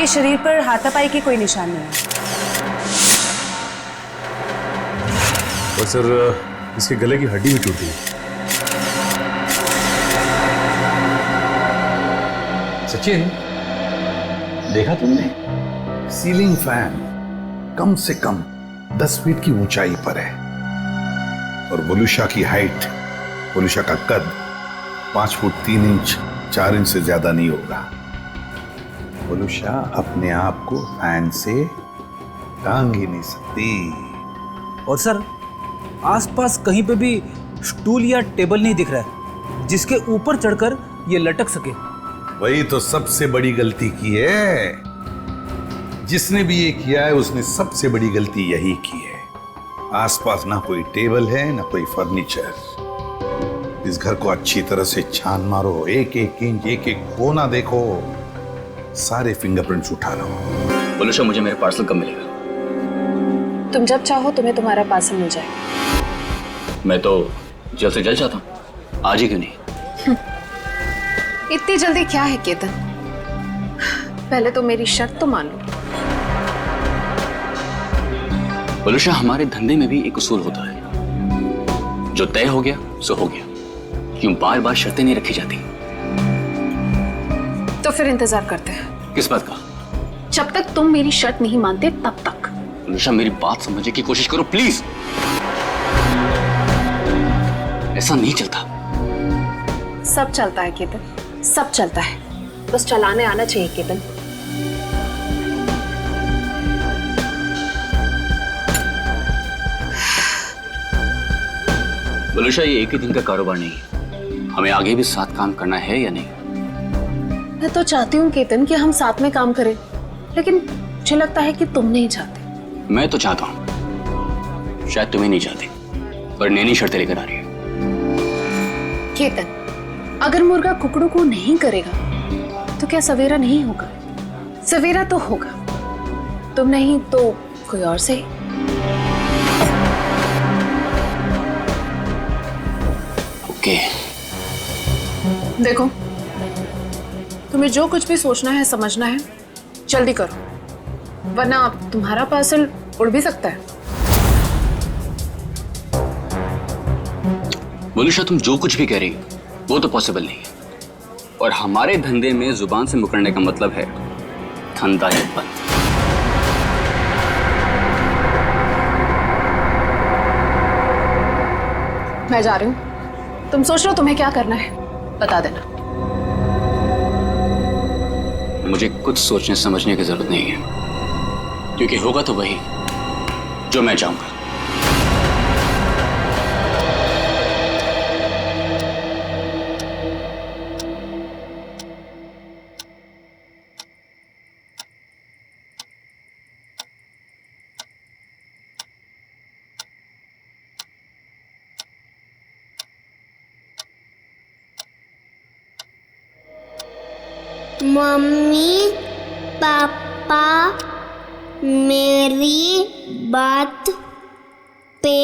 इनके शरीर पर हाथापाई के कोई निशान नहीं है। और सर इसके गले की हड्डी भी टूटी है। सचिन, देखा तुमने? सीलिंग फैन कम से कम 10 फीट की ऊंचाई पर है और बोलूशा की हाइट, बोलूशा का कद 5 फुट 3 इंच 4 इंच से ज्यादा नहीं होगा। बोलूशा अपने आप को फैन से टांग ही नहीं सकती। और सर आसपास कहीं पे भी स्टूल या टेबल नहीं दिख रहा है जिसके ऊपर चढ़कर ये लटक सके। वही तो सबसे बड़ी गलती की है। जिसने भी ये किया है उसने सबसे बड़ी गलती यही की है। आसपास ना कोई टेबल है ना कोई फर्नीचर। इस घर को अच्छी तरह से छान मारो, एक एक इंच एक एक कोना देखो, सारे फिंगरप्रिंट्स उठा लो। बोलूशा, मुझे मेरा पार्सल कब मिलेगा? तुम जब चाहो तुम्हें तुम्हारा पार्सल मिल जाएगा। मैं तो जल्द से जल्द चाहता हूँ, आज ही क्यों नहीं? इतनी जल्दी क्या है केतन? पहले तो मेरी शर्त तो मान लो। बोलूशा, हमारे धंधे में भी एक उसूल होता है, जो तय हो गया सो हो गया। क्यों बार बार शर्तें नहीं रखी जाती? तो फिर इंतजार करते हैं। किस बात का? जब तक तुम मेरी शर्त नहीं मानते तब तक। बोलूशा, मेरी बात समझने की कोशिश करो प्लीज। ऐसा नहीं चलता। सब चलता है केतन, सब चलता है, बस चलाने आना चाहिए केतन। बोलूशा, ये एक ही दिन का कारोबार नहीं है, हमें आगे भी साथ काम करना है या नहीं? मैं तो चाहती हूँ केतन कि हम साथ में काम करें, लेकिन मुझे लगता है कि तुम नहीं चाहते। मैं तो चाहता हूँ, शायद तुम्हें नहीं चाहते, पर नैनी शर्तें लेकर आ रही है। केतन, अगर मुर्गा कुकड़ू को नहीं करेगा तो क्या सवेरा नहीं होगा? सवेरा तो होगा, तुम नहीं तो कोई और सही। ओके। देखो, तुम्हें जो कुछ भी सोचना है समझना है जल्दी करो, वरना तुम्हारा पार्सल उड़ भी सकता है। बोलूशा, तुम जो कुछ भी कह रही हो वो तो पॉसिबल नहीं है, और हमारे धंधे में जुबान से मुकरने का मतलब है धंधा ही बंद। मैं जा रही हूँ, तुम सोच लो तुम्हें क्या करना है, बता देना। मुझे कुछ सोचने समझने की जरूरत नहीं है, क्योंकि होगा तो वही जो मैं चाहूंगा। मम्मी पापा मेरी बात पे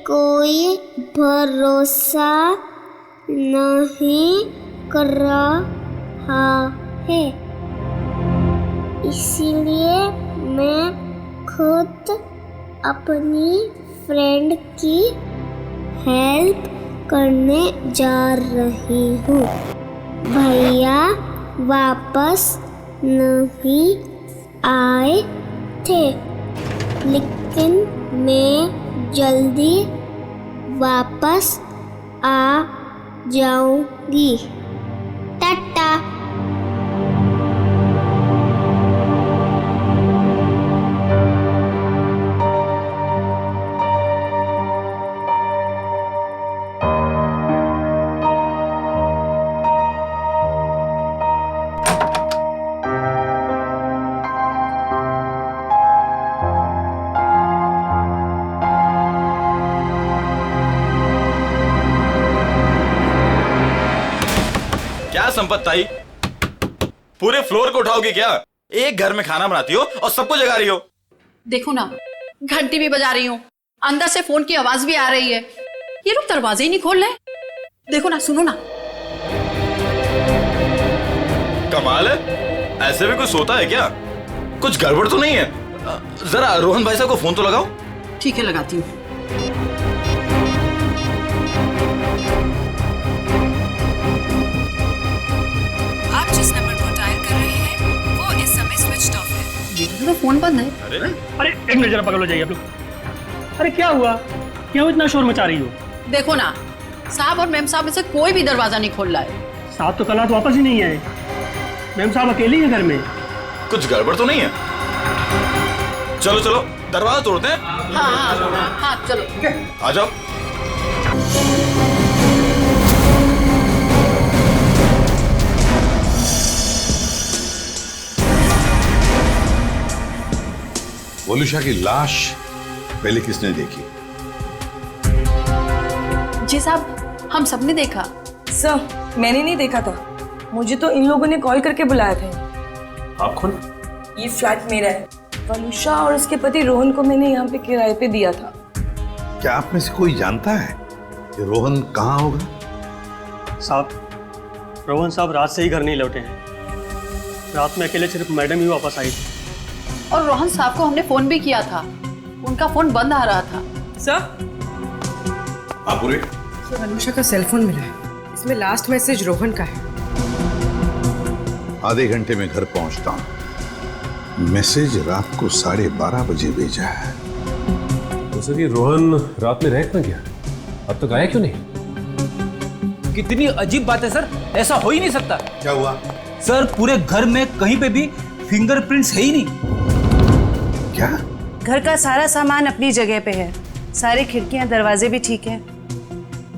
कोई भरोसा नहीं कर रहा है, इसीलिए मैं खुद अपनी फ्रेंड की हेल्प करने जा रही हूँ। भैया वापस नहीं आए थे, लेकिन मैं जल्दी वापस आ जाऊंगी। टाटा। क्या संपत ताई, पूरे फ्लोर को उठाओगे क्या? एक घर में खाना बनाती हो और सबको जगा रही हो। देखो ना, घंटी भी बजा रही हूँ, अंदर से फोन की आवाज भी आ रही है, ये लोग दरवाजे ही नहीं खोल रहे। देखो ना, सुनो ना। कमाल है, ऐसे भी कोई सोता है क्या? कुछ गड़बड़ तो नहीं है? जरा रोहन भाई साहब को फोन तो लगाओ। ठीक है, लगाती हूँ। आप जिस नंबर को डायल कर रहे हैं वो इस समय स्विच ऑफ है। ये तो फोन बंद है। अरे एक मिनट, जरा पकड़ लो, जाइए आप लोग। अरे क्या हुआ, क्यों इतना शोर मचा रही हो? देखो ना, साहब और मैम साहब में से कोई भी दरवाजा नहीं खोल रहा है। साहब तो कल रात वापस ही नहीं आए। मैम साहब अकेले ही हैं घर में। कुछ गड़बड़ तो नहीं है? चलो चलो दरवाजा तोड़ते हैं। हाँ, चलो। आ जाओ। वोलुषा की लाश पहले किसने देखी? जी साहब, हम सबने देखा। सर, मैंने नहीं देखा था, मुझे तो इन लोगों ने कॉल करके बुलाया था। आप कौन? ये फ्लैट मेरा है। वलुषा और उसके पति रोहन को मैंने यहाँ पे किराए पे दिया था। क्या आप में से कोई जानता है कि रोहन कहाँ होगा? साहब, रोहन साहब रात से ही घर नहीं लौटे हैं। रात में अकेले सिर्फ मैडम ही वापस आई थी। और रोहन साहब को हमने फोन भी किया था, उनका फोन बंद आ रहा था। सर, पूरे वलुषा का सेलफोन मिला है, इसमें लास्ट मैसेज रोहन का है। आधे घंटे में घर पहुंचता हूं। मैसेज रात को 12:30 बजे भेजा है। तो सर ये रोहन रात में रह क्यों गया? अब तक आया क्यों नहीं? कितनी अजीब बात है सर, ऐसा हो ही नहीं सकता। क्या हुआ? सर पूरे घर में कहीं पे भी फिंगरप्रिंट्स है ही नहीं। क्या? घर का सारा सामान अपनी जगह पे है, सारी खिड़कियां दरवाजे भी ठीक है,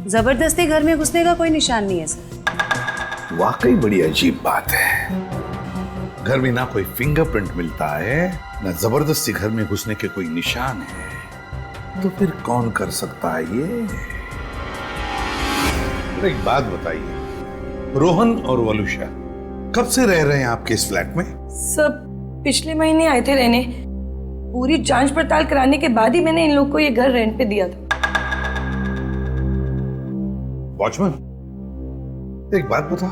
जबरदस्ती घर में घुसने का कोई निशान नहीं है सर। वाकई बड़ी अजीब बात है। घर में ना कोई फिंगरप्रिंट मिलता है, ना जबरदस्ती घर में घुसने के कोई निशान है, तो फिर कौन कर सकता है ये? एक बात बताइए, रोहन और वलुषा कब से रह रहे हैं आपके इस फ्लैट में? सब पिछले महीने आए थे रहने। पूरी जांच पड़ताल कराने के बाद ही मैंने इन लोग को ये घर रेंट पे दिया था। वॉचमैन, एक बात बता,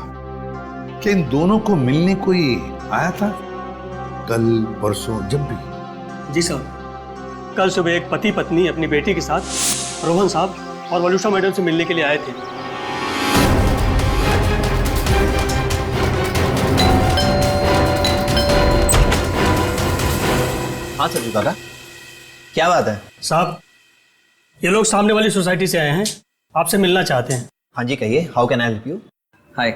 कि इन दोनों को मिलने कोई आया था कल परसों जब भी? जी साहब, कल सुबह एक पति पत्नी अपनी बेटी के साथ रोहन साहब और वलुषा मैडम से मिलने के लिए आए थे। हाँ सर दादा, क्या बात है? साहब, ये लोग सामने वाली सोसाइटी से आए हैं, आपसे मिलना चाहते हैं। हाँ जी कहिए, how can I help you? Hi,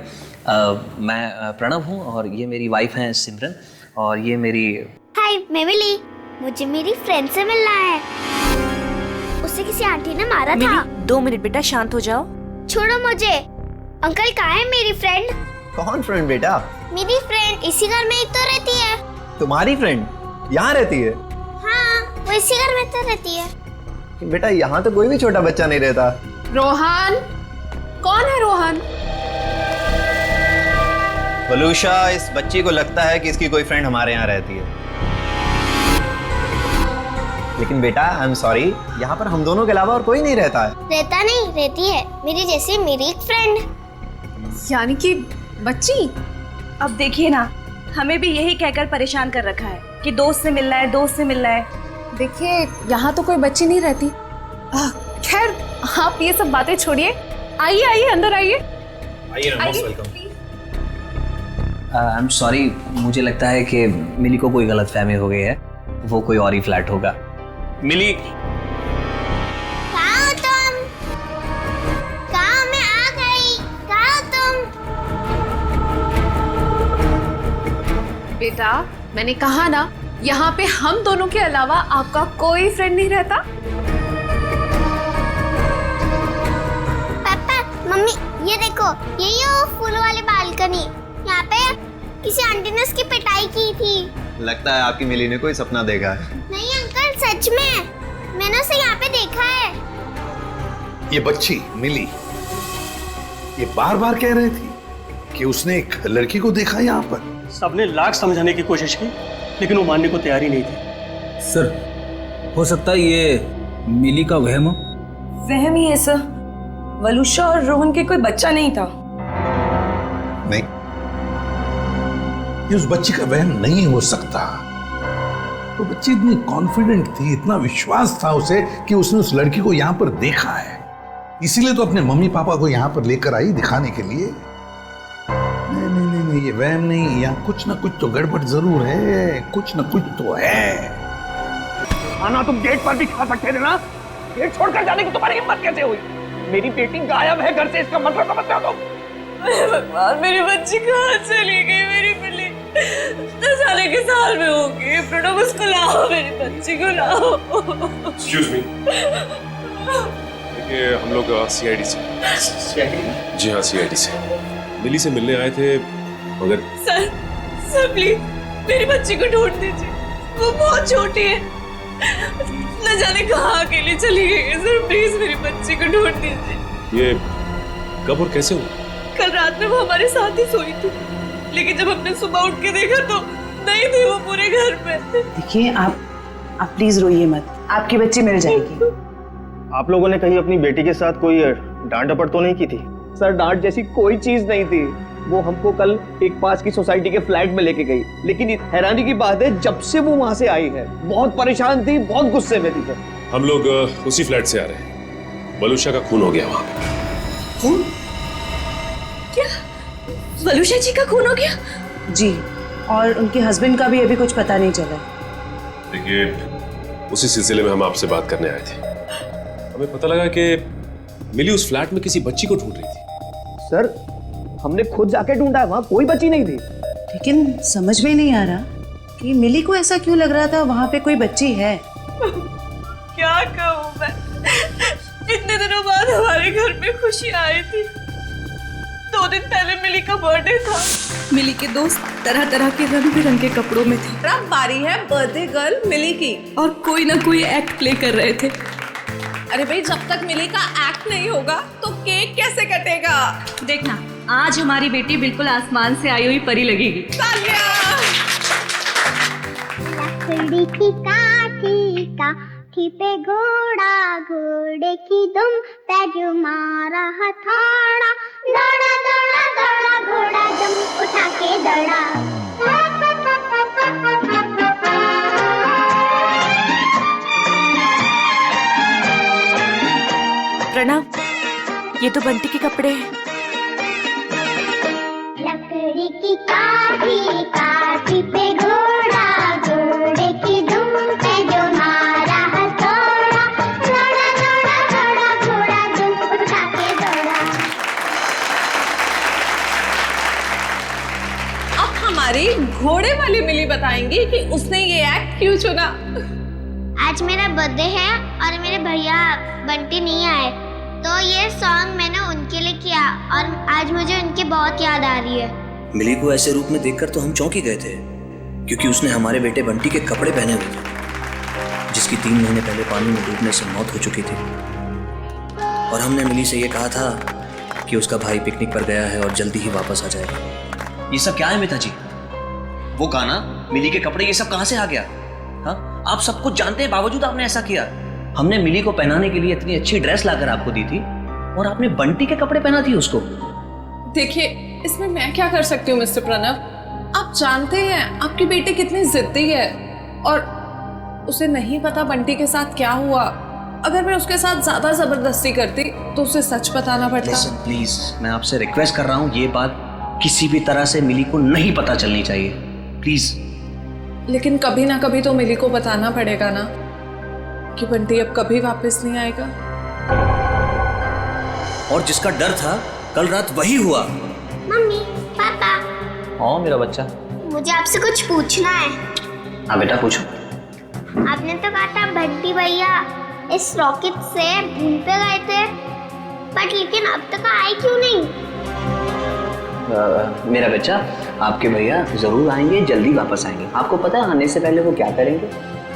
मैं प्रणव हूँ और ये मेरी वाइफ है सिमरन और ये मेरी। हाय, मैं मिली। मुझे मेरी फ्रेंड से मिलना है। उसे किसी आंटी ने मारा था। 2 मिनट बेटा, शांत हो जाओ। छोड़ो मुझे। अंकल कहाँ है मेरी फ्रेंड? कौन फ्रेंड बेटा? मेरी फ्रेंड इसी घर में ही तो रहती है। तुम्हारी फ्रेंड यहाँ रहती है? हाँ, वो इसी घर में तो रहती है। बेटा यहाँ तो कोई भी छोटा बच्चा नहीं रहता। रोहन? कौन है रोहन? वलुषा, इस बच्ची को लगता है कि इसकी कोई फ्रेंड हमारे यहाँ रहती है, लेकिन बेटा आई एम सॉरी, यहाँ पर हम दोनों के अलावा और कोई नहीं रहता है। रहता नहीं, रहती है मेरी जैसी मेरी एक फ्रेंड। यानी कि बच्ची? अब देखिए ना, हमें भी यही कहकर परेशान कर रखा है कि दोस्त से मिलना है, दोस्त से मिलना है। देखिए, यहाँ तो कोई बच्ची नहीं रहती। खैर, आप ये सब बातें छोड़िए, आइए आइए अंदर आइए। आई एम सॉरी, मुझे लगता है कि मिली को कोई गलतफहमी हो गई है, वो कोई और ही फ्लैट होगा। मिली, कहाँ हो तुम? कहाँ? मैं आ गई। कहाँ हो तुम? बेटा, मैंने कहा ना, यहाँ पे हम दोनों के अलावा आपका कोई फ्रेंड नहीं रहता। पापा, मम्मी, ये देखो, यही है वो फूल वाली बालकनी। यहाँ पे किसी आंटी ने उसकी पिटाई की थी। लगता है आपकी मिली ने कोई सपना देखा है। नहीं अंकल, सच में मैंने उसे यहाँ पे देखा है। ये बच्ची मिली, ये बार बार कह रही थी कि उसने एक लड़की को देखा यहाँ पर। सबने लाख समझाने की कोशिश की, लेकिन वो मानने को तैयार ही नहीं थे। सर हो सकता है ये मिली का वहम हो। वहम ही है सर, वलुषा और रोहन के कोई बच्चा नहीं था। नहीं, ये उस बच्ची का वहम नहीं हो सकता। वो बच्ची इतनी कॉन्फिडेंट थी, इतना विश्वास था उसे कि उसने उस लड़की को यहाँ पर देखा है, इसीलिए तो अपने मम्मी पापा को यहाँ पर लेकर आई दिखाने के लिए। नहीं नहीं नहीं नहीं, ये वहम नहीं, यहाँ कुछ ना कुछ तो गड़बड़ जरूर है, कुछ ना कुछ तो है। खाना तुम गेट पर भी खा सकते थे ना, गेट छोड़कर जाने की तुम्हारी हिम्मत कैसे हुई? मेरी बेटी गायब है घर से, इसका मतलब समझते हो तुम? भगवान, मेरी बच्ची कहाँ चली गई? मेरी बिल्ली 10 साल के साल में होगी। प्रणव, उसको लाओ, मेरी बच्ची को लाओ। एक्सक्यूज मी, देखिए हम लोग सीआईडी से। जी हाँ, सीआईडी से मिली से मिलने आए थे, मगर सर प्लीज मेरी बच्ची को ढूंढ दीजिए, वो बहुत छोटी है, न जाने कहाँ अकेली चली गई है। सर प्लीज मेरी बच्ची को ढूंढ दीजिए। ये कब और कैसे हुआ? कल रात में वो हमारे साथ ही सोई थी, लेकिन जब हमने सुबह उठ के देखा तो नहीं थी वो पूरे घर में। देखिए आप प्लीज रोइए मत, आपकी बच्ची मिल जाएगी। आप लोगों ने कहीं अपनी बेटी के साथ कोई डांट डपट तो नहीं की थी? सर, डांट जैसी कोई चीज नहीं थी। वो हमको कल एक पास की सोसाइटी के फ्लैट में लेके गई, लेकिन हैरानी की बात है जब से वो वहां से आई है बहुत परेशान थी, बहुत गुस्से में थी। सर, हम लोग उसी फ्लैट से आ रहे हैं। बलूशा का खून हो गया वहां पे। खून? क्या बलूशा जी का खून हो गया? जी, और उनके हस्बैंड का भी अभी कुछ पता नहीं चला। देखिए, उसी सिलसिले में हम आपसे बात करने आए थे। हमें पता लगा कि मिली उस फ्लैट में किसी बच्ची को ढूंढ रही थी। सर, हमने खुद जाके ढूंढा, वहां कोई बच्ची नहीं थी। लेकिन समझ में नहीं आ रहा कि मिली को ऐसा क्यों लग रहा था वहां पे कोई बच्ची है। क्या कहूँ मैं, इतने दिनों बाद हमारे घर में खुशी आई थी। 2 दिन पहले मिली का बर्थडे था। मिली के दोस्त तरह तरह के रंग बिरंगे कपड़ों में थे। अब बारी है बर्थडे गर्ल मिली की, और कोई ना कोई एक्ट प्ले कर रहे थे। अरे भाई, जब तक मिली का एक्ट नहीं होगा तो केक कैसे कटेगा? देखना, आज हमारी बेटी बिल्कुल आसमान से आई हुई परी लगेगी। लकड़ी की काठी पे घोड़ा, घोड़े की दुम पे जो मारा हथौड़ा, दौड़ा दौड़ा दौड़ा घोड़ा दुम उठा के दौड़ा। प्रणव, ये तो बंटी के कपड़े हैं। लकड़ी की काठी पे घोड़ा, घोड़े की दुम पे जो मारा हथौड़ा, दौड़ा दौड़ा दौड़ा घोड़ा दुम उठा के दौड़ा। अब हमारी घोड़े वाली मिली बताएंगी कि उसने ये एक्ट क्यों चुना। आज मेरा बर्थडे है और मेरे भैया बंटी नहीं आए, तो ये सॉन्ग मैंने उनके लिए किया और आज मुझे उनकी बहुत याद आ रही है। मिली को ऐसे रूप में देखकर तो हम चौंक ही गए थे, क्योंकि उसने हमारे बेटे बंटी के कपड़े पहने हुए थे, जिसकी 3 महीने पहले पानी में डूबने से मौत हो चुकी थी। और हमने मिली से ये कहा था कि उसका भाई पिकनिक पर गया है और जल्दी ही वापस आ जाएगा। ये सब क्या है मिता जी? वो गाना, मिली के कपड़े, ये सब कहाँ से आ गया? हाँ, आप सब कुछ जानते हैं, बावजूद आपने ऐसा किया। हमने मिली को पहनाने के लिए इतनी अच्छी ड्रेस लाकर आपको दी थी, और आपने बंटी के कपड़े पहना दिए उसको। देखिए, इसमें मैं क्या कर सकती हूँ मिस्टर प्रणव? आप जानते हैं आपकी बेटी कितनी जिद्दी है, और उसे नहीं पता बंटी के साथ क्या हुआ। अगर मैं उसके साथ ज्यादा जबरदस्ती करती तो उसे सच बताना पड़ता। Listen, प्लीज, मैं आपसे रिक्वेस्ट कर रहा हूँ, ये बात किसी भी तरह से मिली को नहीं पता चलनी चाहिए, प्लीज। लेकिन कभी ना कभी तो मिली को बताना पड़ेगा ना कि बंटी अब कभी वापस नहीं आएगा। और जिसका डर था कल रात वही हुआ। मम्मी, पापा, हाँ मेरा बच्चा, मुझे आपसे कुछ पूछना है। हाँ बेटा पूछो। आपने तो कहा था बंटी भैया इस रॉकेट से मून पे गए थे, बट लेकिन अब तक आए क्यों नहीं? मेरा बच्चा, आपके भैया जरूर आएंगे, जल्दी वापस आएंगे। आपको पता है आने से पहले वो क्या करेंगे?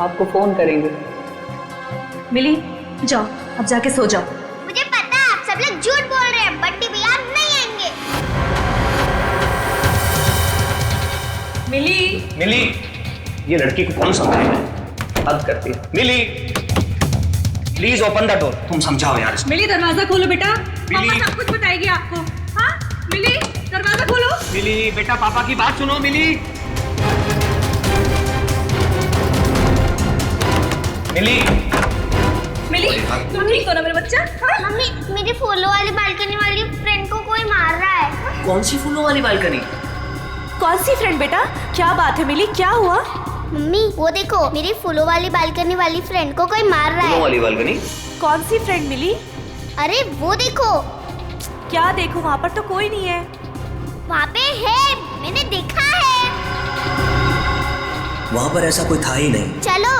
आपको फोन करेंगे। मिली, जाओ अब जाके सो जाओ। मुझे पता है आप सब लोग झूठ बोल रहे हैं, बंटी भैया नहीं आएंगे। मिली, ये लड़की को कौन समझाएगा? हद करती है। मिली, प्लीज ओपन द डोर। तुम समझाओ यार। मिली, दरवाजा खोलो बेटा, पापा सब कुछ बताएगी आपको। हाँ मिली, दरवाजा खोलो। मिली बेटा, पापा की बात सुनो। मिली, मिली मिली तुम ठीक हो ना मेरा बच्चा? हाँ? मम्मी मेरी फूलों वाली बालकनी वाली फ्रेंड को कोई मार रहा है। कौन सी फूलों वाली बालकनी? कौन सी फ्रेंड बेटा? क्या बात है मिली, क्या हुआ? मम्मी वो देखो, मेरी फूलों वाली बालकनी वाली फ्रेंड को कोई मार रहा है। फूलों वाली बालकनी? कौन सी फ्रेंड मिली? अरे वो देखो। क्या देखो, वहाँ पर तो कोई नहीं है। वहाँ पे है, मैंने देखा है। वहाँ पर ऐसा कोई था ही नहीं। चलो।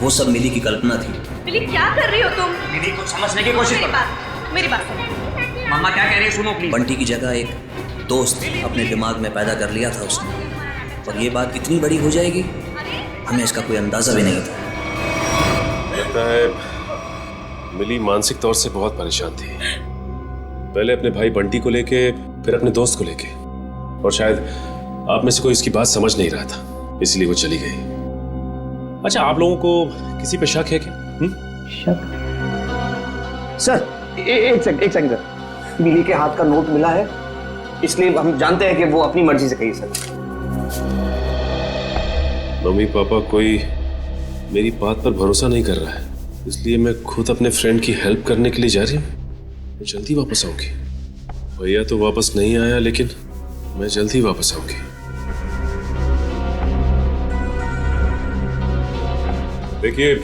वो सब मिली की कल्पना थी। मिली क्या कर रही हो तुम? मिली को समझने की कोशिश करो। मेरी बात सुनो। मम्मा क्या कह रही है सुनो प्लीज। बंटी की जगह एक दोस्त अपने दिमाग में पैदा कर लिया था उसने, और ये बात कितनी बड़ी हो जाएगी हमें इसका कोई अंदाजा भी नहीं था। लगता है मिली मानसिक तौर से बहुत परेशान थी, पहले अपने भाई बंटी को लेके, फिर अपने दोस्त को लेके, और शायद आप में से कोई इसकी बात समझ नहीं रहा था, इसलिए वो चली गई। अच्छा, आप लोगों को किसी पे शक है क्या? शक? सर एक सेकंड सर, मिली के हाथ का नोट मिला है, इसलिए हम जानते हैं कि वो अपनी मर्जी से गई। सर मम्मी पापा कोई मेरी बात पर भरोसा नहीं कर रहा है, इसलिए मैं खुद अपने फ्रेंड की हेल्प करने के लिए जा रही हूँ। मैं जल्दी वापस आऊंगी। भैया तो वापस नहीं आया, लेकिन मैं जल्दी वापस आऊंगी। देखिए,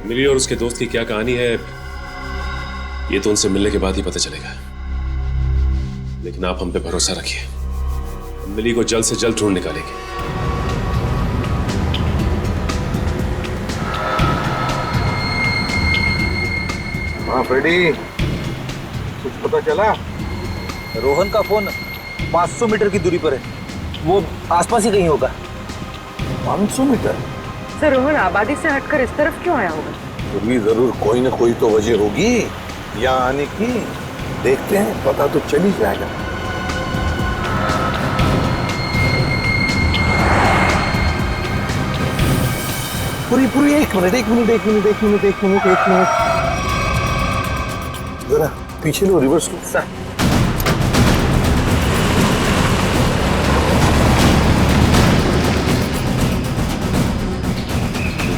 मिली और उसके दोस्त की क्या कहानी है ये तो उनसे मिलने के बाद ही पता चलेगा, लेकिन आप हम पे भरोसा रखिए, हम मिली को जल्द से जल्द ढूंढ निकालेंगे। हाँ फ्रेडी, कुछ पता चला? रोहन का फोन 500 मीटर की दूरी पर है, वो आसपास ही कहीं होगा। 500 मीटर? सर रोहन आबादी से हटकर इस तरफ क्यों आया होगा? फिर भी जरूर कोई ना कोई तो वजह होगी यहाँ आने की। देखते हैं, पता तो चल ही जाएगा। पूरी एक मिनट जरा पीछे लो, रिवर्स लो। सर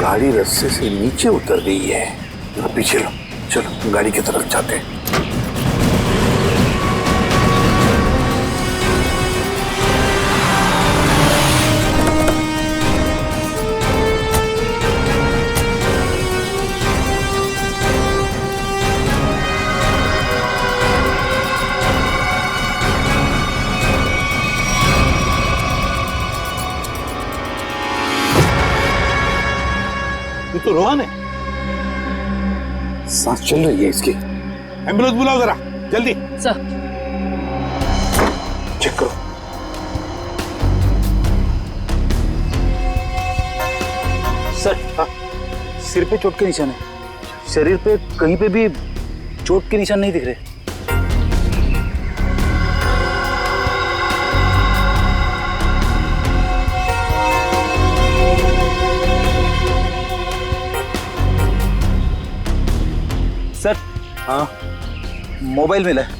गाड़ी रास्ते से नीचे उतर गई है, जरा पीछे लो। चलो गाड़ी की तरफ जाते हैं। ये तो रोहन है, सांस चल रही है इसकी। एम्बुलेंस बुलाओ जरा जल्दी। सर चेक करो। सर हाँ, सिर पे चोट के निशान है, शरीर पे कहीं पे भी चोट के निशान नहीं दिख रहे। सर हाँ, मोबाइल मिला है,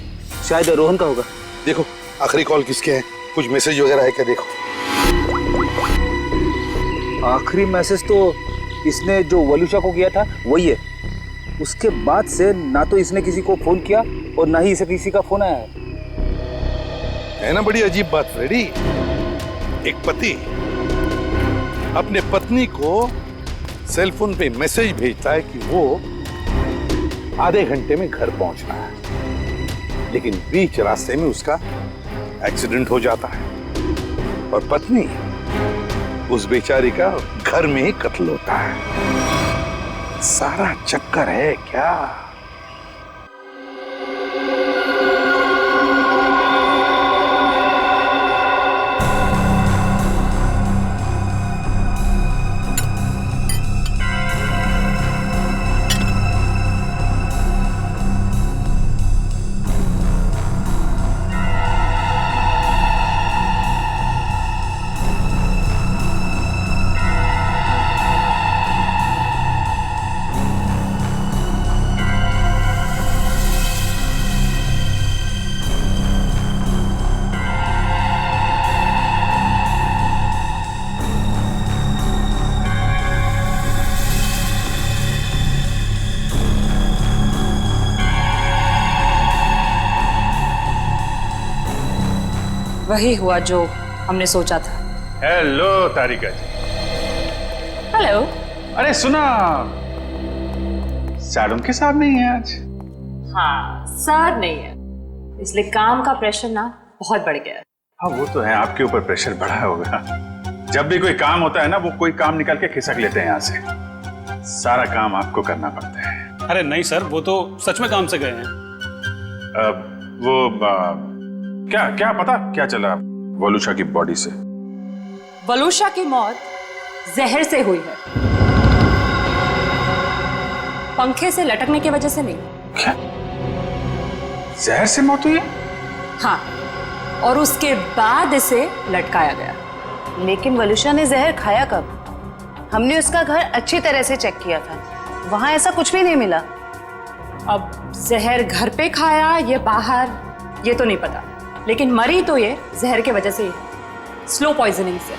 शायद रोहन का होगा। देखो आखिरी कॉल किसके है, कुछ मैसेज वगैरह है क्या? देखो आखिरी मैसेज तो इसने जो वलुषा को किया था वही है। उसके बाद से ना तो इसने किसी को फोन किया और ना ही इसे किसी का फोन आया है ना। बड़ी अजीब बात फ्रेडी, एक पति अपने पत्नी को सेल फोन पे मैसेज भेजता है कि वो आधे घंटे में घर पहुंचना है, लेकिन बीच रास्ते में उसका एक्सीडेंट हो जाता है और पत्नी उस बेचारी का घर में ही कत्ल होता है। सारा चक्कर है क्या? वही हुआ जो हमने सोचा था। हेलो तारिका जी। हेलो। अरे सुना, सैड उनके साथ नहीं है आज। हाँ, सर नहीं है, इसलिए काम का प्रेशर ना बहुत बढ़ गया है। हाँ वो तो है, आपके ऊपर प्रेशर बढ़ा होगा। जब भी कोई काम होता है ना, वो कोई काम निकाल के खिसक लेते हैं यहाँ से। सारा काम आपको करना पड़ता है। अरे नहीं सर, वो तो सच में काम से गए हैं। क्या पता क्या चला वलुषा की बॉडी से? वलुषा की मौत जहर से हुई है, पंखे से लटकने की वजह से नहीं। क्या? जहर से मौत हुई है? हाँ, और उसके बाद इसे लटकाया गया। लेकिन वलुषा ने जहर खाया कब? हमने उसका घर अच्छी तरह से चेक किया था, वहां ऐसा कुछ भी नहीं मिला। अब जहर घर पे खाया या बाहर ये तो नहीं पता, लेकिन मरी तो ये जहर की वजह से ही, स्लो पॉइजनिंग से।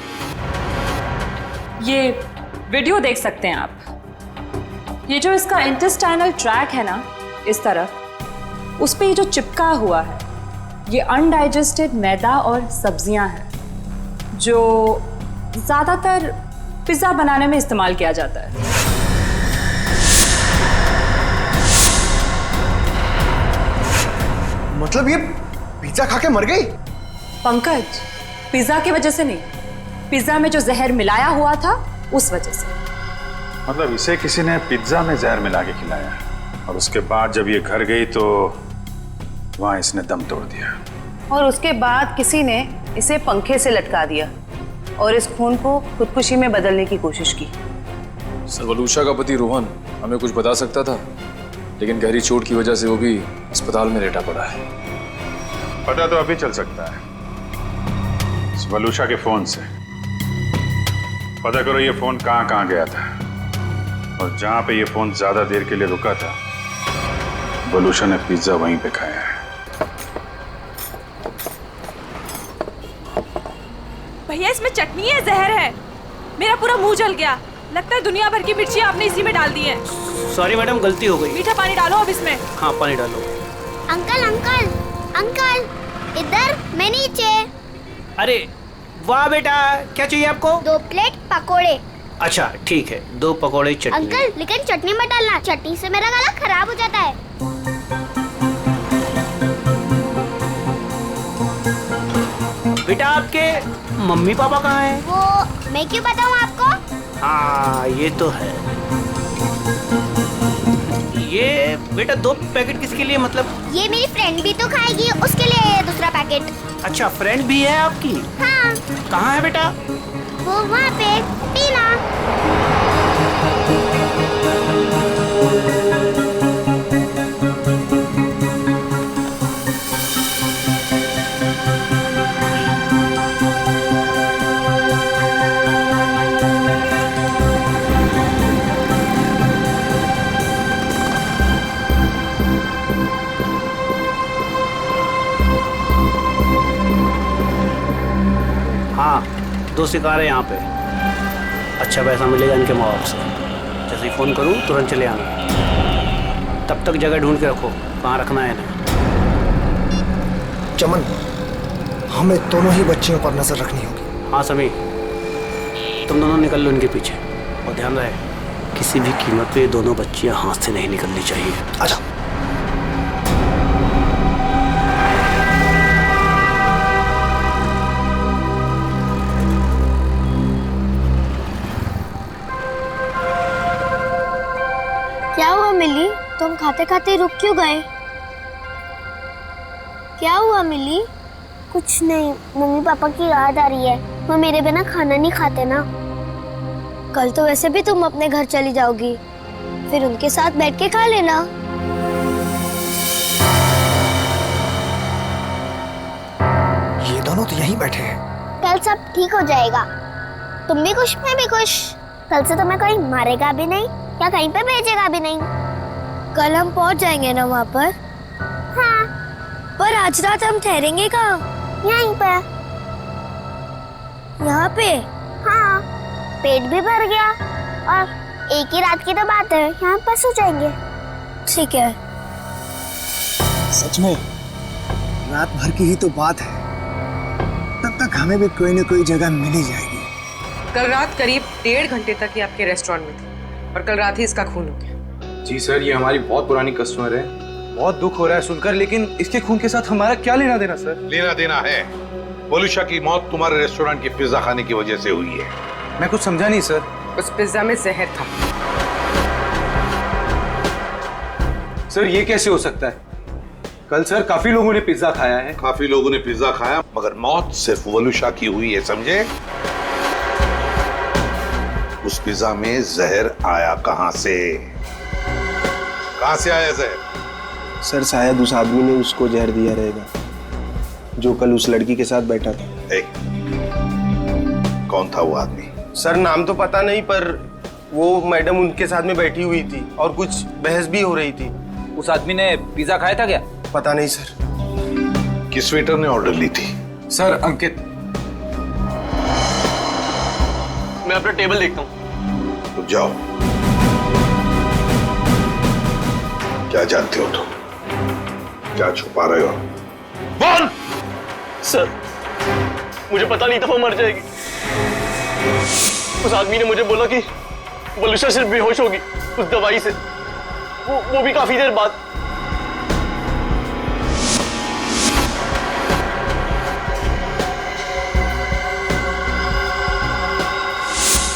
ये वीडियो देख सकते हैं आप। ये जो इसका इंटेस्टाइनल ट्रैक है ना, इस तरफ, उस पे ये जो चिपका हुआ है, ये अनडाइजेस्टेड मैदा और सब्जियां हैं जो ज्यादातर पिज्जा बनाने में इस्तेमाल किया जाता है। मतलब ये पिज्जा खा के मर गई? पंकज, पिज्जा की वजह से नहीं, पिज्जा में जो जहर मिलाया हुआ था उस वजह से। मतलब इसे किसी ने पिज्जा में जहर मिला के खिलाया और उसके बाद जब ये घर गई तो वहां इसने दम तोड़ दिया, और उसके बाद किसी ने इसे पंखे से लटका दिया और इस खून को खुदकुशी में बदलने की कोशिश की। सर, वलुषा का पति रोहन हमें कुछ बता सकता था, लेकिन गहरी चोट की वजह से वो भी अस्पताल में लेटा पड़ा है। पता तो अभी चल सकता है इस वलुषा के फोन से। पता करो ये फोन कहाँ गया था, और जहां पे ये फोन ज्यादा देर के लिए रुका था, वलुषा ने पिज्जा वहीं पे खाया है। भैया इसमें चटनी है, जहर है। मेरा पूरा मुंह जल गया। लगता है दुनिया भर की मिर्ची आपने इसी में डाल दी है। सॉरी मैडम, गलती हो गई। मीठा पानी डालो अब इसमें। हाँ, पानी डालो। अंकल अंकल अंकल, इधर, मैं नीचे। अरे वाह बेटा, क्या चाहिए आपको? 2 प्लेट पकोड़े। अच्छा ठीक है, 2 पकोड़े चटनी। अंकल लेकिन चटनी मत डालना, चटनी से मेरा गला खराब हो जाता है। बेटा आपके मम्मी पापा कहाँ हैं? वो मैं क्यों बताऊँ आपको? हाँ ये तो है। ये बेटा 2 पैकेट किसके लिए? मतलब ये मेरी फ्रेंड भी तो खाएगी, उसके लिए है दूसरा पैकेट। अच्छा, फ्रेंड भी है आपकी? हाँ। कहाँ है बेटा? वो वहाँ पे, टीना। हाँ, 2 शिकार है यहाँ पे। अच्छा पैसा मिलेगा इनके माँ बाप से। जैसे ही फ़ोन करूँ तुरंत चले आना। तब तक जगह ढूंढ के रखो, कहाँ रखना है इन्हें। चमन, हमें दोनों ही बच्चियों पर नजर रखनी होगी। हाँ समी, तुम दोनों निकल लो इनके पीछे, और ध्यान रहे किसी भी कीमत पे ये दोनों बच्चियाँ हाथ से नहीं निकलनी चाहिए। अच्छा। क्या हुआ मिली, तुम खाते खाते रुक क्यों गए? क्या हुआ मिली? कुछ नहीं, मम्मी पापा की याद आ रही है। वो मेरे बिना खाना नहीं खाते ना। कल तो वैसे भी तुम अपने घर चली जाओगी, फिर उनके साथ बैठ के खा लेना। ये दोनों तो यहीं बैठे हैं। कल सब ठीक हो जाएगा। तुम भी खुश, मैं भी खुश। कल से तुम्हें कोई मारेगा भी नहीं या कहीं पे भेजेगा भी नहीं। कल हम पहुंच जाएंगे ना वहाँ पर? हाँ। पर आज रात हम ठहरेंगे कहाँ? यहीं पे। यहाँ पे? हाँ। पेट भी भर गया और एक ही रात की तो बात है, यहाँ पर सो जाएंगे। ठीक है। सच में रात भर की ही तो बात है। हमें भी कोई ना कोई जगह मिल ही जाएगी। कल रात करीब 1.5 घंटे तक ये आपके रेस्टोरेंट में थी और कल रात ही इसका खून हो गया। जी सर, ये हमारी बहुत पुरानी कस्टमर है। बहुत दुख हो रहा है सुनकर, लेकिन इसके खून के साथ हमारा क्या लेना देना सर? लेना देना है। वलूशा की मौत तुम्हारे रेस्टोरेंट के पिज्जा खाने की वजह से हुई है। मैं कुछ समझा नहीं सर। उस पिज्जा में जहर था। सर ये कैसे हो सकता है? कल सर काफी लोगों ने पिज्जा खाया है। काफी लोगों ने पिज्जा खाया, मगर मौत सिर्फ वलूशा की हुई है, समझे? उस पिज्जा में जहर आया कहां से? कहां से आया जहर? सर शायद उस आदमी ने उसको जहर दिया रहेगा जो कल उस लड़की के साथ बैठा था। कौन था वो आदमी? सर नाम तो पता नहीं, पर वो मैडम उनके साथ में बैठी हुई थी और कुछ बहस भी हो रही थी। उस आदमी ने पिज्जा खाया था क्या? पता नहीं सर। किस वेटर ने ऑर्डर ली थी? सर अंकित। मैं अपना टेबल देखता हूँ। तो जाओ। क्या जानते हो तुम? क्या छुपा रहे हो? बोल! सर मुझे पता नहीं था वो मर जाएगी। उस आदमी ने मुझे बोला कि वलूशा सिर्फ बेहोश होगी उस दवाई से, वो भी काफी देर बाद।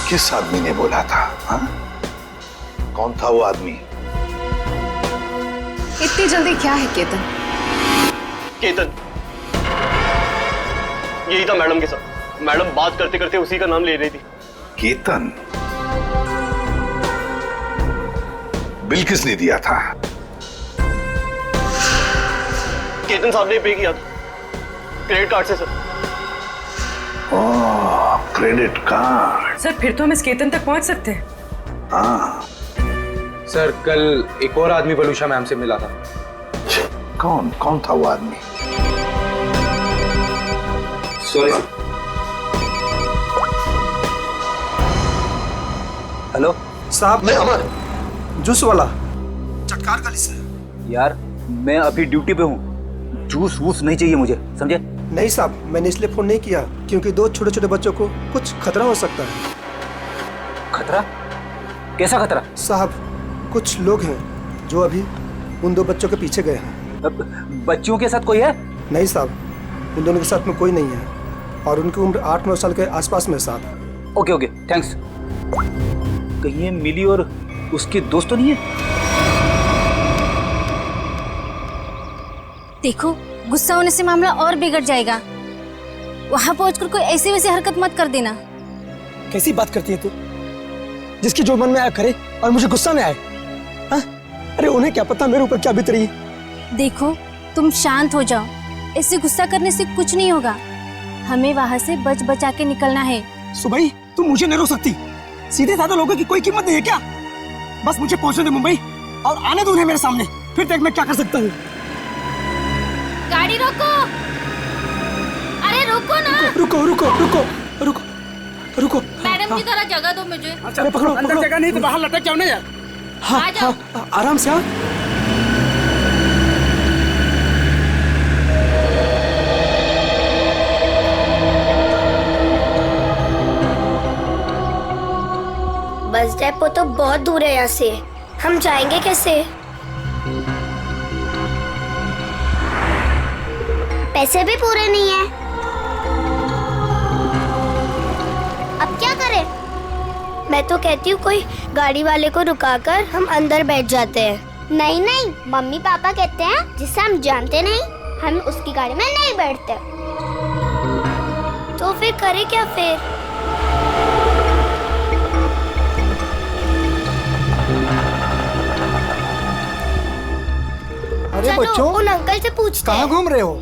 किस आदमी ने बोला था? हाँ? कौन था वो आदमी? इतनी जल्दी क्या है केतन? केतन यही था मैडम के साथ। मैडम बात करते करते उसी का नाम ले रही थी। केतन? बिल किसने दिया था? केतन साहब ने पे किया था क्रेडिट कार्ड से सर। ओह, क्रेडिट कार्ड। सर फिर तो हम इस केतन तक पहुंच सकते हैं। हाँ। सर कल एक और आदमी वलूशा मैम से मिला था। कौन था वो आदमी? सॉरी। हेलो साहब, मैं अमर, जूस वाला, चटकार गली से। यार मैं अभी ड्यूटी पे हूँ, जूस वूस नहीं चाहिए मुझे, समझे? नहीं साहब, मैंने इसलिए फोन नहीं किया क्योंकि 2 छोटे छोटे बच्चों को कुछ खतरा हो सकता है। खतरा? कैसा खतरा? साहब कुछ लोग हैं जो अभी उन 2 बच्चों के पीछे गए हैं। बच्चियों के साथ कोई है? नहीं साहब, उन दोनों के साथ में कोई नहीं है और उनकी उम्र 8-9 साल के आसपास में साहब। Okay okay thanks. कहीं ये मिली और उसके दोस्त तो नहीं है? देखो गुस्सा होने से मामला और बिगड़ जाएगा। वहां पहुंचकर कोई ऐसी वैसी हरकत मत कर देना। कैसी बात करती है तू? जिसकी जो मन में आया करे और मुझे गुस्सा में आए? हाँ? अरे उन्हें क्या पता मेरे ऊपर क्या बीत रही है। देखो तुम शांत हो जाओ, ऐसे गुस्सा करने से कुछ नहीं होगा। हमें वहां से बच बचा के निकलना है। सुबह तुम मुझे नहीं रोक सकती। सीधे साधे लोगों की कोई कीमत नहीं है क्या? बस मुझे पहुंचने दे मुंबई और आने दो उन्हें मेरे सामने, फिर देख मैं क्या कर सकता हूँ। गाड़ी रोको। अरे रुको ना। रुको रुको रुको रुको रुको। मैडम की तरह जगह दो मुझे। अरे पकड़ो पकड़ो। जगह नहीं तो बाहर लटक जाओ ना यार। हाँ हाँ आराम से। हाँ बस डेपो तो बहुत दूर है यहाँ से, हम जाएंगे कैसे? पैसे भी पूरे नहीं है। अब क्या करें? मैं तो कहती हूँ कोई गाड़ी वाले को रुकाकर हम अंदर बैठ जाते हैं। नहीं नहीं, मम्मी पापा कहते हैं जिसे हम जानते नहीं हम उसकी गाड़ी में नहीं बैठते। तो फिर करें क्या फिर? अरे बच्चों, उन अंकल से पूछते हैं। कहाँ घूम रहे हो?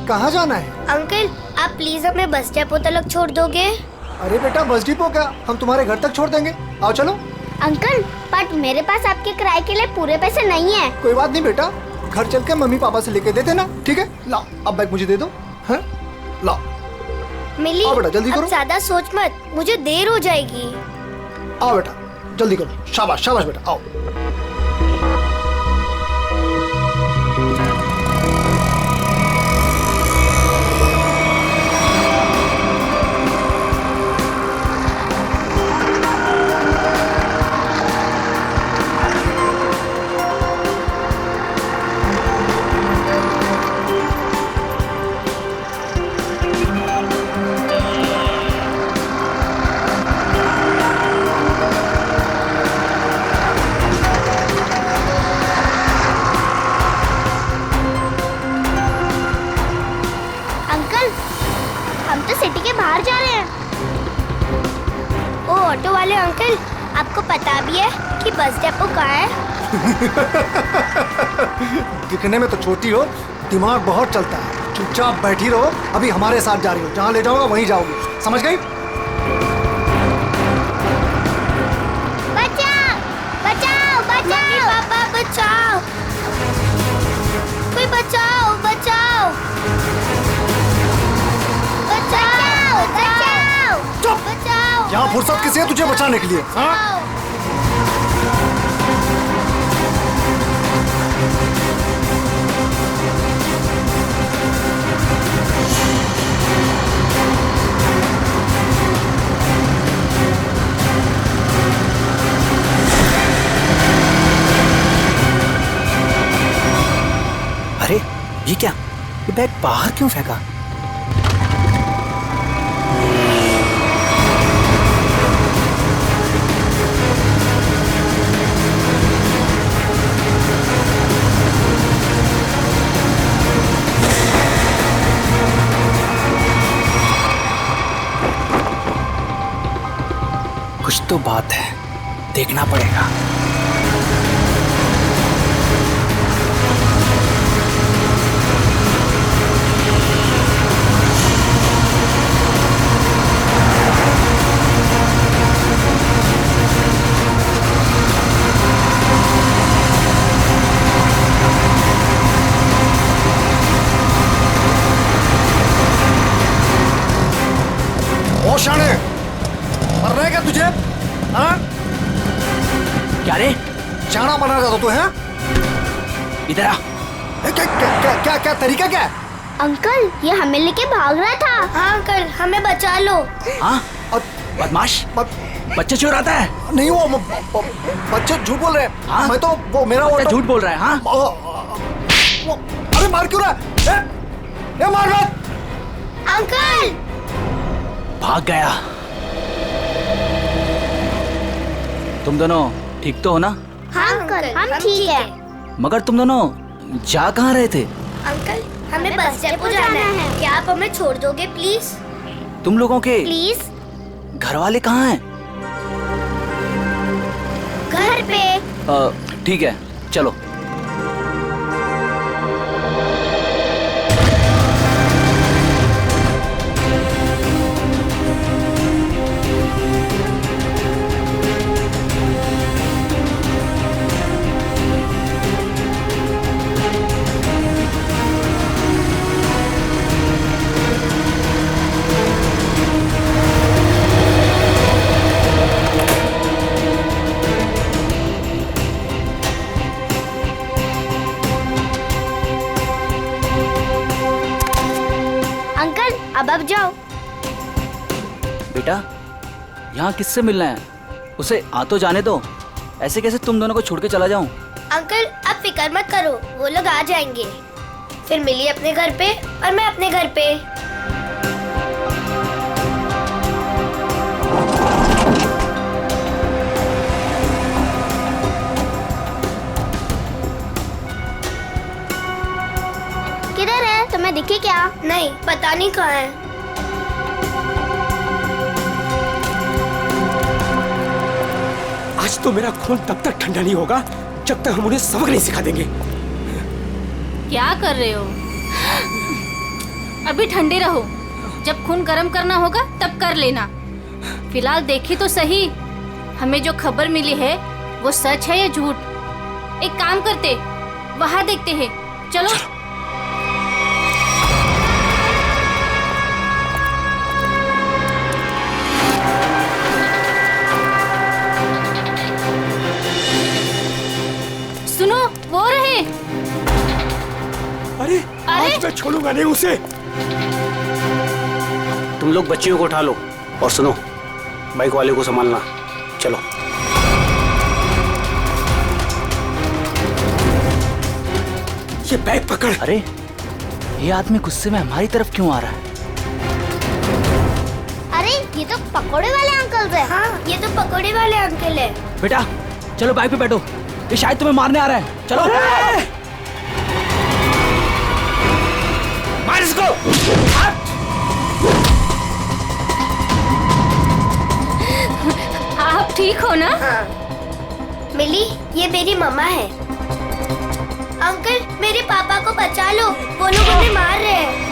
कहाँ जाना है? अंकल आप प्लीज हमें बस डेपो तक छोड़ दोगे? अरे बेटा बस डिपो क्या, हम तुम्हारे घर तक छोड़ देंगे, आओ चलो। अंकल बट मेरे पास आपके किराए के लिए पूरे पैसे नहीं है। कोई बात नहीं बेटा, घर चल के मम्मी पापा से लेके दे देना, ठीक है? लाओ अब बैग मुझे दे दो। हाँ लाओ। मिली आओ बेटा जल्दी करो। ज्यादा सोच मत, मुझे देर हो जाएगी। आओ बेटा जल्दी करो। शाबाश शाबाश बेटा आओ। पता भी है कि बस डिपो कहाँ है? दिखने में तो छोटी हो, दिमाग बहुत चलता है। चुपचाप बैठी रहो, अभी हमारे साथ जा रही हो, जहाँ ले जाऊंगा वहीं जाओगी, समझ गई? बचाओ बचाओ बचाओ पापा बचाओ, कोई बचाओ बचाओ बचाओ बचाओ चुप! बचाओ। यहाँ फुर्सत किसी है तुझे बचाने के लिए? हाँ? अरे ये क्या, ये बैग बाहर क्यों फेंका? कुछ तो बात है, देखना पड़ेगा। शाने, मरना है क्या तुझे? हाँ? क्या रे? शाना बना रहा था तू, है? इधर आ। क्या तरीका क्या है? अंकल, ये हमें लेके भाग रहा था। हाँ अंकल, हमें बचा लो। हाँ? बदमाश, बच्चे चुराता है? नहीं, वो बच्चे झूठ बोल रहे हैं। हाँ? मैं तो वो मेरा बच्चा झूठ बोल रहा है। हाँ? अरे मार क्यों रहा है? ये मार मत। अंकल भाग गया। तुम दोनों ठीक तो हो ना? हाँ अंकल, हम ठीक है। मगर तुम दोनों जा कहाँ रहे थे? अंकल, हमें बस डिपो जाना है। क्या आप हमें छोड़ दोगे प्लीज? तुम लोगों के प्लीज। घर वाले कहाँ हैं? घर पे। ठीक है, चलो। अब जाओ। बेटा, यहाँ किससे मिलना है? उसे आ तो जाने दो। ऐसे कैसे तुम दोनों को छोड़ के चला जाऊं? अंकल, आप फिक्र मत करो, वो लोग आ जाएंगे। फिर मिली अपने घर पे और मैं अपने घर पे। किधर है? तुम्हें दिखे क्या? नहीं, पता नहीं कहाँ है। आज तो मेरा खून तब तक ठंडा नहीं होगा जब तक हम उन्हें सबक नहीं सिखा देंगे। क्या कर रहे हो? अभी ठंडे रहो, जब खून गर्म करना होगा तब कर लेना। फिलहाल देखी तो सही, हमें जो खबर मिली है वो सच है या झूठ। एक काम करते, वहां देखते हैं। चलो। सुनो, वो रहे। अरे आज मैं छोड़ूंगा नहीं उसे। तुम लोग बच्चियों को उठा लो और सुनो, बाइक वाले को संभालना। चलो। ये बैग पकड़। अरे ये आदमी गुस्से में हमारी तरफ क्यों आ रहा है? अरे ये तो पकोड़े वाले अंकल है। हाँ, ये तो पकोड़े वाले अंकल है। बेटा चलो बाइक पे बैठो, ये शायद तुम्हें मारने आ रहा है। चलो मार इसको। आप ठीक हो ना? हाँ। मिली, ये मेरी मम्मा है। अंकल, मेरे पापा को बचा लो, वो लोग हमें मार रहे हैं।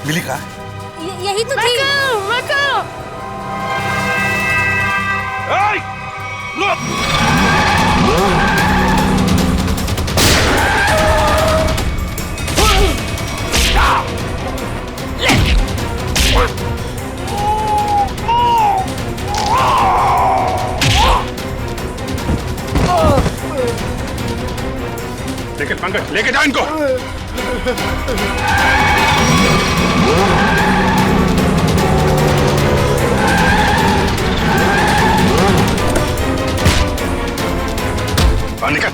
मिली का? यही तो थी। लेकिन पंकज, लेके जाओ इनको। निकल।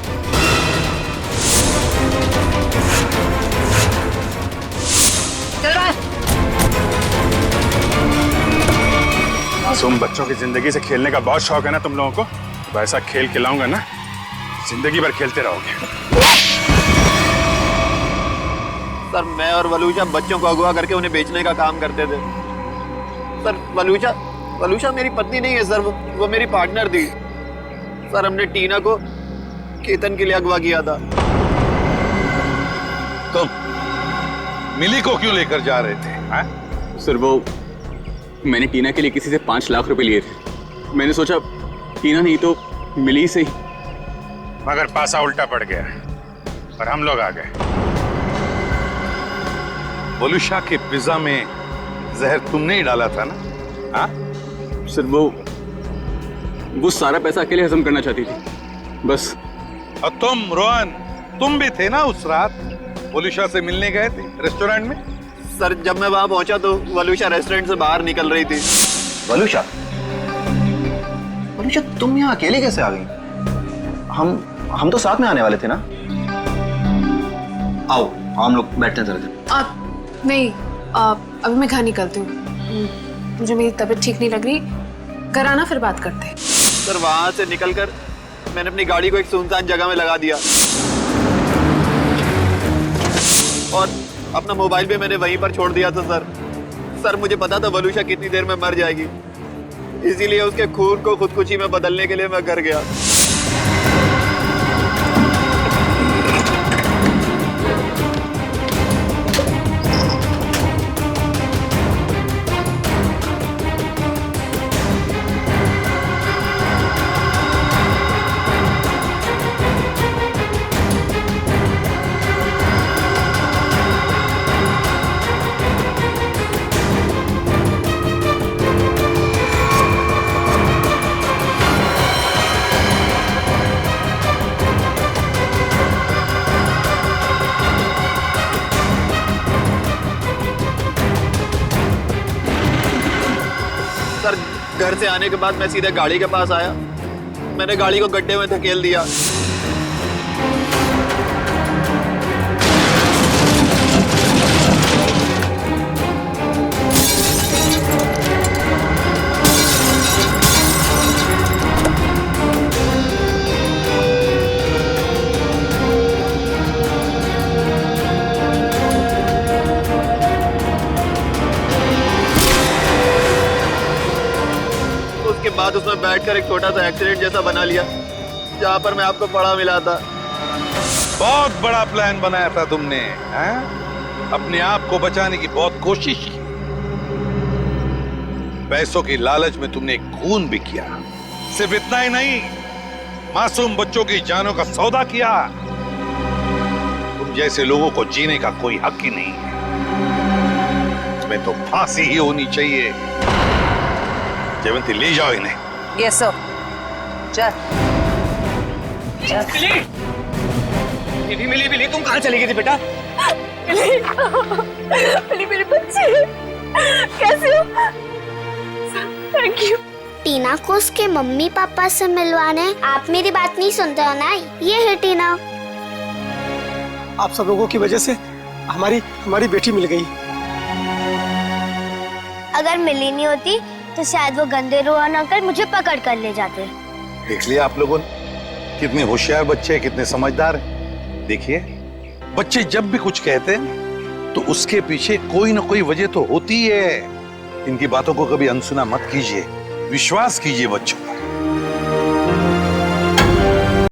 मासूम बच्चों की जिंदगी से खेलने का बहुत शौक है ना तुम लोगों को? तो ऐसा खेल खिलाऊंगा ना, जिंदगी भर खेलते रहोगे। सर, मैं और वलूशा बच्चों को अगवा करके उन्हें बेचने का काम करते थे। सर, वलूशा मेरी पत्नी नहीं है सर, वो मेरी पार्टनर थी। सर, हमने टीना को केतन के लिए अगवा किया था। तुम मिली को क्यों लेकर जा रहे थे? हा? सर, वो मैंने टीना के लिए किसी से 5 लाख रुपए लिए थे। मैंने सोचा टीना नहीं तो मिली से ही। मगर पासा उल्टा पड़ गया और हम लोग आ गए। वलूशा के पिज्जा में जहर तुमने ही डाला था ना? हाँ? सर, वो सारा पैसा अकेले हजम करना चाहती थी बस। और तुम रोहन, तुम भी थे ना उस रात? वलूशा से मिलने गए थे रेस्टोरेंट में? सर, जब मैं वहां पहुंचा तो वलूशा रेस्टोरेंट से बाहर निकल रही थी। वलूशा तुम यहाँ अकेले कैसे आ गई? हम तो साथ में आने वाले थे ना? आओ हम लोग बैठते हैं जरा। नहीं, अभी मैं घर निकलती हूँ। मुझे मेरी तबीयत ठीक नहीं लग रही। घर आना, फिर बात करते हैं। सर, वहां से निकलकर मैंने अपनी गाड़ी को एक सुनसान जगह में लगा दिया और अपना मोबाइल भी मैंने वहीं पर छोड़ दिया था। सर, मुझे पता था वलूशा कितनी देर में मर जाएगी, इसीलिए उसके खून को खुदकुशी में बदलने के लिए मैं घर गया। घर से आने के बाद मैं सीधे गाड़ी के पास आया। मैंने गाड़ी को गड्ढे में धकेल दिया। बाद उसमें बैठकर एक छोटा सा एक्सीडेंट जैसा बना लिया, जहाँ पर मैं आपको पड़ा मिला था। बहुत बड़ा प्लान बनाया था तुमने, हैं? अपने आप को बचाने की बहुत कोशिश की। पैसों की लालच में तुमने खून भी किया। सिर्फ इतना ही नहीं, मासूम बच्चों की जानों का सौदा किया। तुम जैसे लोगों को जीने का कोई हक ही नहीं है। तुम्हें तो फांसी ही होनी चाहिए। जयवंती, ले जाओ इन्हें। Yes sir. चल मिली तुम कहाँ चली गई थी बेटा? मिली मेरे बच्चे, कैसे हो? Thank you. टीना को उसके मम्मी पापा से मिलवाने। आप मेरी बात नहीं सुनते हो ना? ये है टीना। आप सब लोगों की वजह से हमारी बेटी मिल गई। अगर मिली नहीं होती तो शायद वो गंदे रोहन अंकल मुझे पकड़ कर ले जाते। देख लिया आप लोगों ने, कितने होशियार बच्चे हैं, कितने समझदार हैं। देखिए, बच्चे जब भी कुछ कहते हैं तो उसके पीछे कोई ना कोई वजह तो होती है। इनकी बातों को कभी अनसुना मत कीजिए, विश्वास कीजिए बच्चों।